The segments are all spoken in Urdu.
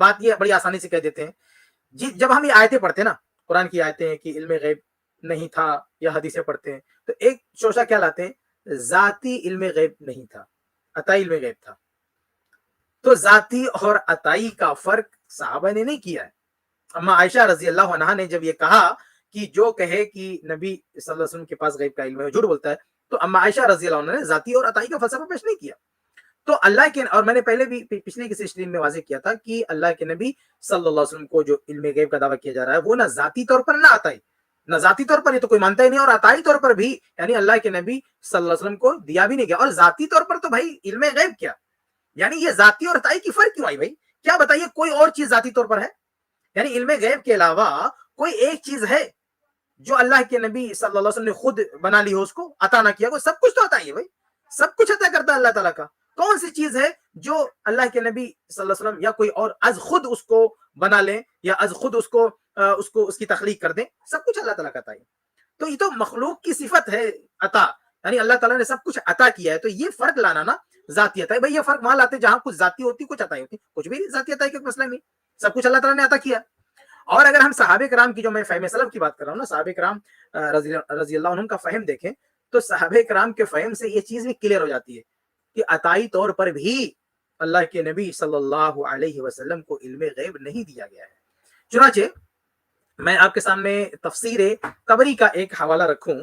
بات یہ بڑی آسانی سے کہہ دیتے ہیں جی. جب ہم یہ آیتیں پڑھتے ہیں نا, قرآن کی آیتیں ہیں کہ علم غیب نہیں تھا, یا حدیثیں پڑھتے ہیں, تو ایک شوشہ کیا لاتے ہیں, ذاتی علم غیب نہیں تھا, عطائی علم غیب تھا. تو ذاتی اور عطائی کا فرق صحابہ نے نہیں کیا ہے. اما عائشہ رضی اللہ عنہا نے جب یہ کہا کہ جو کہے کہ نبی صلی اللہ علیہ وسلم کے پاس غیب کا علم ہے جھوٹ بولتا ہے, تو اما عائشہ رضی اللہ عنہ نے ذاتی اور عطائی کا فلسفہ پیش نہیں کیا. تو اللہ کے, اور میں نے پہلے بھی پچھلی کسی اسٹریم میں واضح کیا تھا کہ اللہ کے نبی صلی اللہ علیہ وسلم کو جو علم غیب کا دعویٰ کیا جا رہا ہے وہ نہ ذاتی طور پر نہ عطائی, نہ ذاتی طور پر یہ تو کوئی مانتا ہی نہیں, اور عطائی طور پر بھی یعنی اللہ کے نبی صلی اللہ علیہ وسلم کو دیا بھی نہیں گیا. اور ذاتی طور پر تو بھائی علم غیب کیا, یعنی یہ ذاتی اور عطائی کی فرق کیوں آئی بھائی؟ کیا بتائیے کوئی اور چیز ذاتی طور پر ہے؟ یعنی علم غیب کے علاوہ کوئی ایک چیز ہے جو اللہ کے نبی صلی اللہ علیہ وسلم نے خود بنا لی ہو, اس کو عطا نہ کیا ہو؟ سب کچھ تو عطا ہی ہے بھائی, سب کچھ عطا کرتا ہے اللہ تعالیٰ کا. کون سی چیز ہے جو اللہ کے نبی صلی اللہ علیہ وسلم یا کوئی اور از خود اس کو بنا لیں یا از خود اس کی تخلیق کر دیں؟ سب کچھ اللہ تعالیٰ کا عطا ہے. تو یہ تو مخلوق کی صفت ہے عطا, یعنی اللہ تعالیٰ نے سب کچھ عطا کیا ہے. تو یہ فرق لانا نا ذاتی عطا ہے بھائی, یہ فرق وہاں لاتے جہاں کچھ ذاتی ہوتی کچھ عطائی ہوتی. کچھ بھی ذاتی عطائی کا مسئلہ نہیں, سب کچھ اللہ تعالیٰ نے عطا کیا. اور اگر ہم صحابہ کرام کی, جو میں فہم سلف کی بات کر رہا ہوں نا, صحابہ کرام رضی اللہ عنہم کا فہم دیکھیں تو صحابہ کرام کے فہم سے یہ چیز بھی کلیئر ہو جاتی ہے کہ عطائی طور پر بھی اللہ کے نبی صلی اللہ علیہ وسلم کو علم غیب نہیں دیا گیا ہے. چنانچہ میں آپ کے سامنے تفسیر طبری کا ایک حوالہ رکھوں.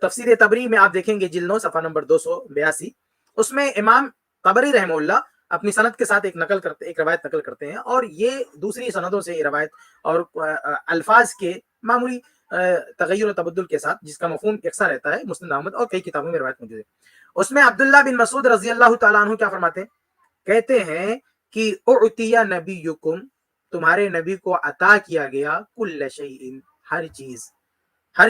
تفسیر طبری میں آپ دیکھیں گے جلد 9 صفحہ نمبر 282, اس میں امام طبری رحمہ اللہ اپنی سند کے ساتھ ایک روایت نقل کرتے ہیں, اور یہ دوسری سندوں سے یہ روایت اور الفاظ کے معمولی تغیر و تبدل کے ساتھ, جس کا مفہوم یکساں رہتا ہے, مسند احمد اور کئی کتابوں میں روایت موجود ہے. اس میں عبداللہ بن مسعود رضی اللہ تعالیٰ عنہ کیا فرماتے ہیں, کہتے ہیں کہ اعطی نبیکم, تمہارے نبی کو عطا کیا گیا, کل شیء, ہر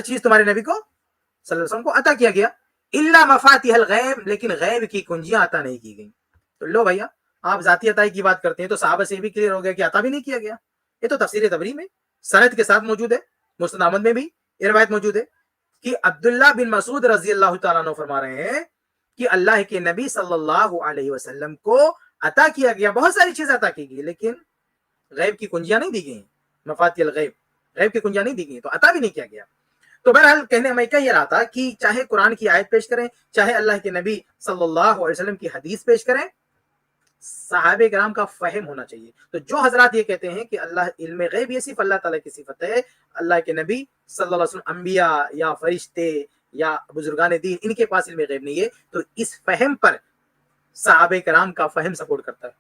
چیز تمہارے نبی کو صلی اللہ علیہ وسلم کو عطا کیا گیا, الا مفاتیح الغیب, لیکن غیب کی کنجیاں عطا نہیں کی گئیں. تو لو بھیا, آپ ذاتی عطائی کی بات کرتے ہیں تو صحابہ سے بھی کلیئر ہو گیا کہ عطا بھی نہیں کیا گیا. یہ تو تفسیر طبری میں سند کے ساتھ موجود ہے, مسند احمد میں بھی یہ روایت موجود ہے کہ عبداللہ بن مسعود رضی اللہ تعالیٰ عنہ فرما رہے ہیں کہ اللہ کے نبی صلی اللہ علیہ وسلم کو عطا کیا گیا, بہت ساری چیز عطا کی گئی, لیکن غیب کی کنجیاں نہیں دی گئیں, مفاتیح الغیب, غیب کی کنجیاں نہیں دی گئیں, تو عطا بھی نہیں کیا گیا. تو بہرحال کہنے میں کہہ یہ رہا تھا کہ چاہے قرآن کی آیت پیش کریں, چاہے اللہ کے نبی صلی اللہ علیہ وسلم کی حدیث پیش کریں, صحابہ کرام کا فہم ہونا چاہیے. تو جو حضرات یہ کہتے ہیں کہ اللہ علم غیب یہ صرف اللہ تعالیٰ کی صفت ہے, اللہ کے نبی صلی اللہ علیہ وسلم انبیاء یا فرشتے یا بزرگان دین ان کے پاس علم غیب نہیں ہے, تو اس فہم پر صحابہ کرام کا فہم سپورٹ کرتا ہے.